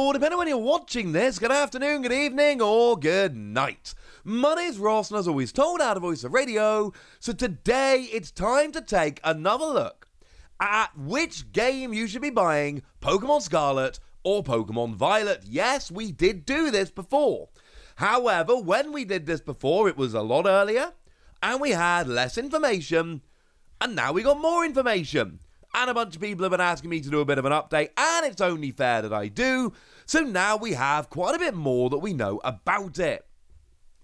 or depending on when you're watching this, good afternoon, good evening, or good night. My name's Ross, and as always told out of Voice of Radio, so today it's time to take another look at which game you should be buying, Pokemon Scarlet or Pokemon Violet. Yes, we did do this before. However, when we did this before, it was a lot earlier, and we had less information, and now we got more information. And a bunch of people have been asking me to do a bit of an update, and it's only fair that I do. So now we have quite a bit more that we know about it.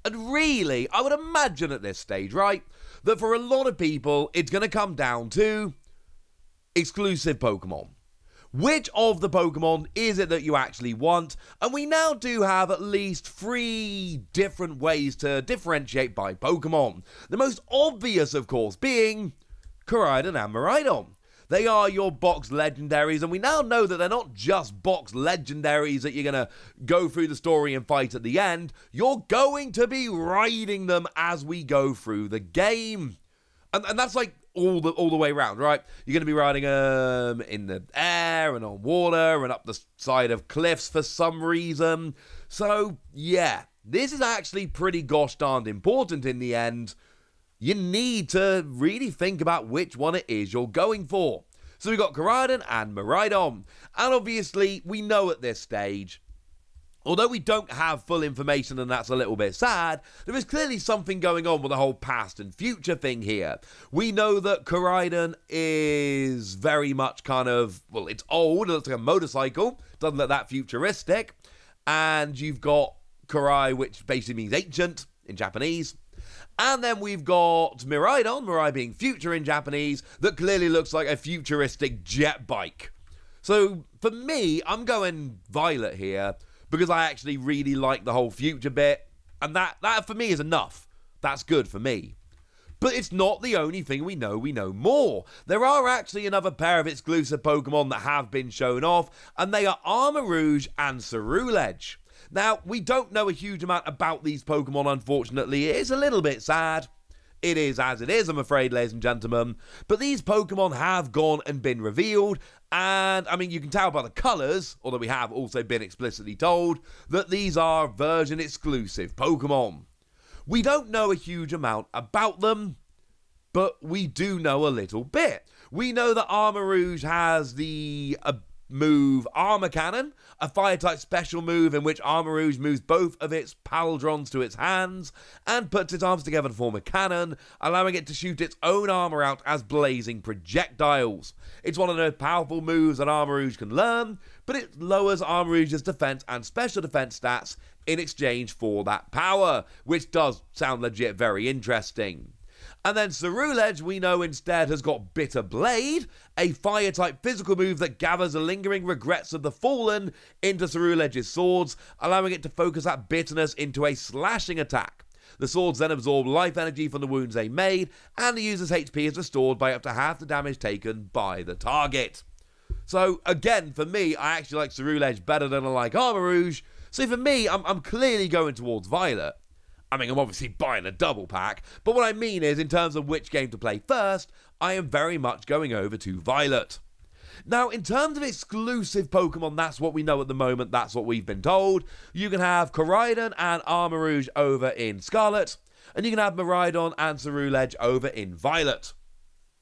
And really, I would imagine at this stage, right, that for a lot of people, it's going to come down to exclusive Pokemon. Which of the Pokemon is it that you actually want? And we now do have at least 3 different ways to differentiate by Pokemon. The most obvious, of course, being Koraidon and Miraidon. They are your box legendaries, and we now know that they're not just box legendaries that you're going to go through the story and fight at the end. You're going to be riding them as we go through the game. And that's like all the way around, right? You're going to be riding them in the air and on water and up the side of cliffs for some reason. So, yeah, this is actually pretty gosh darned important in the end. You need to really think about which one it is you're going for. So we've got Koraidon and Miraidon. And obviously, we know at this stage, although we don't have full information and that's a little bit sad, there is clearly something going on with the whole past and future thing here. We know that Koraidon is very much kind of, well, it's old, it looks like a motorcycle, doesn't look that futuristic. And you've got Korai, which basically means ancient in Japanese. And then we've got Miraidon, Mirai being future in Japanese, that clearly looks like a futuristic jet bike. So for me, I'm going Violet here because I actually really like the whole future bit. And that for me is enough. That's good for me. But it's not the only thing we know more. There are actually another pair of exclusive Pokemon that have been shown off, and they are Armarouge and Ceruledge. Now, we don't know a huge amount about these Pokemon, unfortunately. It is a little bit sad. It is as it is, I'm afraid, ladies and gentlemen. But these Pokemon have gone and been revealed. And, I mean, you can tell by the colours, although we have also been explicitly told, that these are version-exclusive Pokemon. We don't know a huge amount about them, but we do know a little bit. We know that Armarouge has the move Armor Cannon, a fire-type special move in which Armarouge moves both of its Paldrons to its hands and puts its arms together to form a cannon, allowing it to shoot its own armor out as blazing projectiles. It's one of the powerful moves that Armarouge can learn, but it lowers Armarouge's defense and special defense stats in exchange for that power, which does sound legit very interesting. And then Ceruledge, we know instead, has got Bitter Blade, a fire-type physical move that gathers the lingering regrets of the fallen into Ceruledge's swords, allowing it to focus that bitterness into a slashing attack. The swords then absorb life energy from the wounds they made, and the user's HP is restored by up to half the damage taken by the target. So, again, for me, I actually like Ceruledge better than I like Armarouge, so for me, I'm clearly going towards Violet. I mean, I'm obviously buying a double pack, but what I mean is, in terms of which game to play first, I am very much going over to Violet. Now, in terms of exclusive Pokemon, that's what we know at the moment, that's what we've been told. You can have Koraidon and Armarouge over in Scarlet, and you can have Miraidon and Ceruledge over in Violet.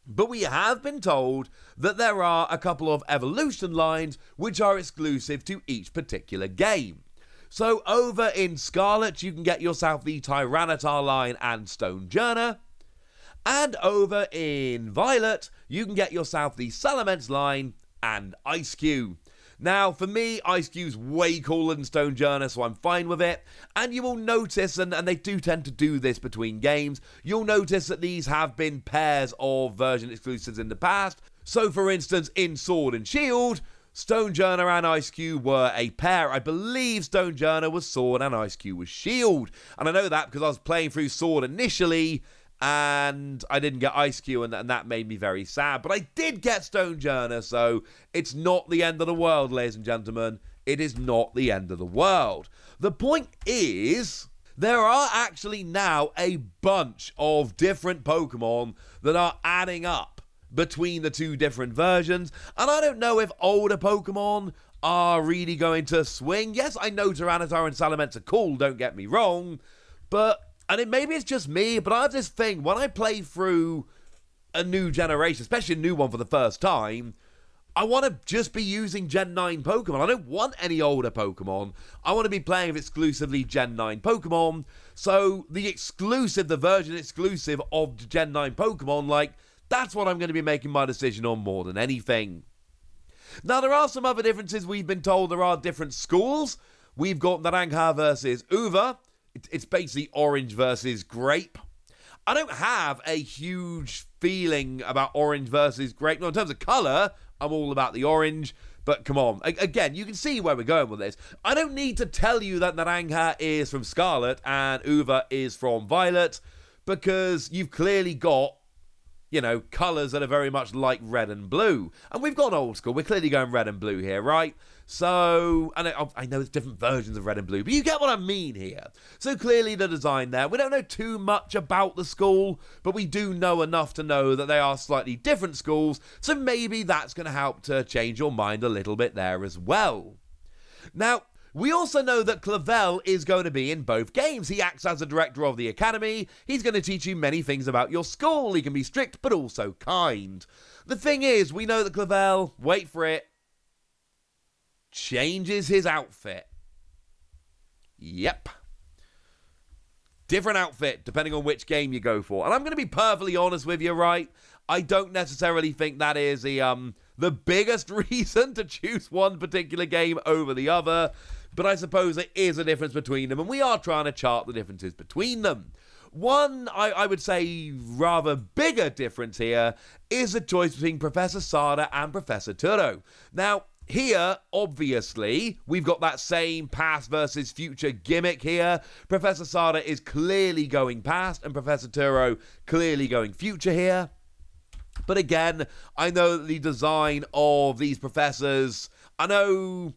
But we have been told that there are a couple of evolution lines which are exclusive to each particular game. So over in Scarlet, you can get yourself the Tyranitar line and Stonejourner. And over in Violet, you can get yourself the Salamence line and Ice-Q. Now, for me, Ice-Q's way cooler than Stonejourner, so I'm fine with it. And you will notice, and they do tend to do this between games, you'll notice that these have been pairs of version exclusives in the past. So, for instance, in Sword and Shield, Stonejourner and Ice-Q were a pair. I believe Stonejourner was Sword and Ice-Q was Shield. And I know that because I was playing through Sword initially and I didn't get Ice-Q and that made me very sad. But I did get Stonejourner, so it's not the end of the world, ladies and gentlemen. It is not the end of the world. The point is, there are actually now a bunch of different Pokemon that are adding up between the two different versions, and I don't know if older Pokemon are really going to swing. Yes, I know Tyranitar and Salamence are cool, don't get me wrong, but, and maybe it's just me, but I have this thing, when I play through a new generation, especially a new one for the first time, I want to just be using Gen 9 Pokemon. I don't want any older Pokemon. I want to be playing with exclusively Gen 9 Pokemon. So the version exclusive of Gen 9 Pokemon, like, that's what I'm going to be making my decision on more than anything. Now, there are some other differences. We've been told there are different schools. We've got Naranja versus Uva. It's basically orange versus grape. I don't have a huge feeling about orange versus grape. No, in terms of colour, I'm all about the orange. But come on, again, you can see where we're going with this. I don't need to tell you that Naranja is from Scarlet and Uva is from Violet, because you've clearly got, you know, colours that are very much like red and blue. And we've gone old school. We're clearly going red and blue here, right? So, and I know there's different versions of red and blue, but you get what I mean here. So clearly the design there. We don't know too much about the school, but we do know enough to know that they are slightly different schools. So maybe that's going to help to change your mind a little bit there as well. Now, we also know that Clavel is going to be in both games. He acts as the director of the academy. He's going to teach you many things about your school. He can be strict, but also kind. The thing is, we know that Clavel, wait for it, changes his outfit. Yep. Different outfit, depending on which game you go for. And I'm going to be perfectly honest with you, right? I don't necessarily think that is the biggest reason to choose one particular game over the other. But I suppose there is a difference between them, and we are trying to chart the differences between them. One, I would say, rather bigger difference here is the choice between Professor Sada and Professor Turo. Now, here, obviously, we've got that same past versus future gimmick here. Professor Sada is clearly going past, and Professor Turo clearly going future here. But again, I know that the design of these professors, I know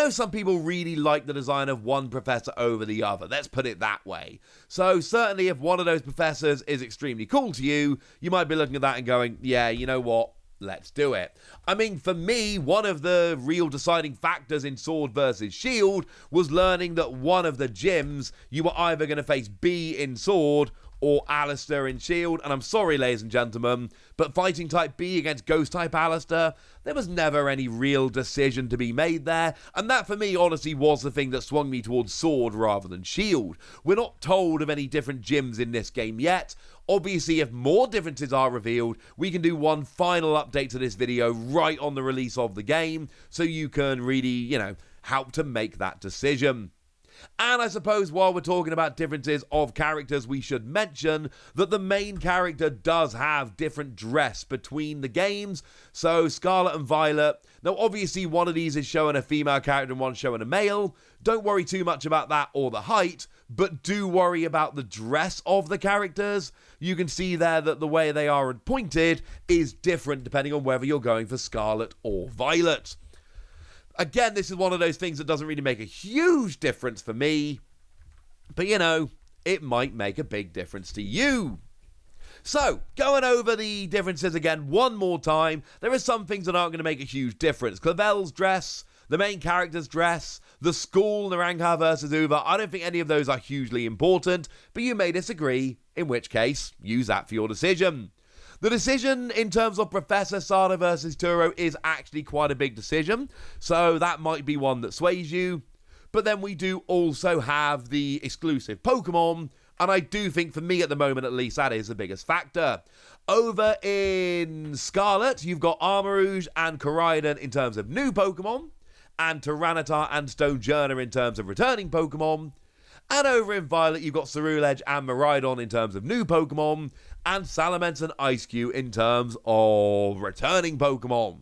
some people really like the design of one professor over the other. Let's put it that way. So certainly if one of those professors is extremely cool to you, you might be looking at that and going, yeah, you know what? Let's do it. I mean, for me, one of the real deciding factors in Sword versus Shield was learning that one of the gyms, you were either going to face B in Sword or Alistair in Shield, and I'm sorry, ladies and gentlemen, but fighting type B against ghost type Alistair, there was never any real decision to be made there, and that for me honestly was the thing that swung me towards Sword rather than Shield. We're not told of any different gyms in this game yet. Obviously, if more differences are revealed, we can do one final update to this video right on the release of the game, so you can really, you know, help to make that decision. And I suppose while we're talking about differences of characters, we should mention that the main character does have different dress between the games. So Scarlet and Violet, now obviously one of these is showing a female character and one's showing a male. Don't worry too much about that or the height, but do worry about the dress of the characters. You can see there that the way they are pointed is different depending on whether you're going for Scarlet or Violet. Again, this is one of those things that doesn't really make a huge difference for me, but you know, it might make a big difference to you. So, going over the differences again one more time, there are some things that aren't going to make a huge difference. Clavel's dress, the main character's dress, the school, Naranja versus Uva, I don't think any of those are hugely important, but you may disagree, in which case, use that for your decision. The decision in terms of Professor Sada versus Turo is actually quite a big decision, so that might be one that sways you. But then we do also have the exclusive Pokemon, and I do think, for me at the moment at least, that is the biggest factor. Over in Scarlet, you've got Armarouge and Koraidon in terms of new Pokemon, and Tyranitar and Stonjourner in terms of returning Pokemon. And over in Violet, you've got Ceruledge and Miraidon in terms of new Pokemon, and Salamence and Ice-Q in terms of returning Pokemon.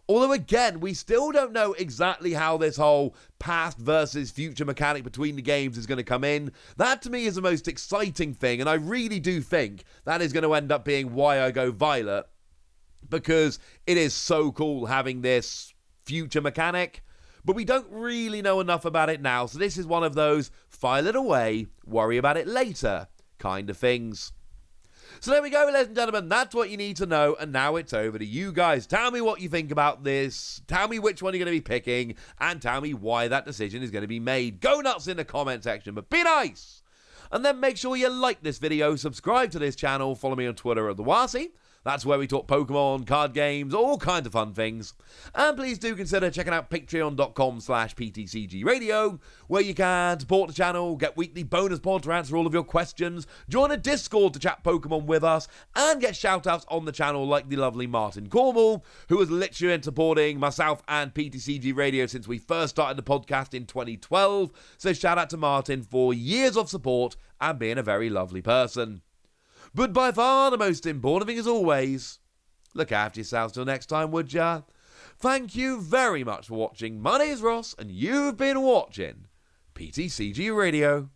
Although again, we still don't know exactly how this whole past versus future mechanic between the games is going to come in. That to me is the most exciting thing, and I really do think that is going to end up being why I go Violet, because it is so cool having this future mechanic. But we don't really know enough about it now, so this is one of those file it away, worry about it later kind of things. So there we go, ladies and gentlemen. That's what you need to know. And now it's over to you guys. Tell me what you think about this. Tell me which one you're going to be picking. And tell me why that decision is going to be made. Go nuts in the comment section, but be nice. And then make sure you like this video, subscribe to this channel, follow me on Twitter at TheWasi. That's where we talk Pokemon, card games, all kinds of fun things. And please do consider checking out patreon.com/PTCGradio, where you can support the channel, get weekly bonus pods to answer all of your questions, join a Discord to chat Pokemon with us, and get shoutouts on the channel like the lovely Martin Cornwall, who has literally been supporting myself and PTCG Radio since we first started the podcast in 2012. So shout out to Martin for years of support and being a very lovely person. But by far the most important thing, as always, look after yourselves till next time, would ya? Thank you very much for watching. My name is Ross, and you've been watching PTCG Radio.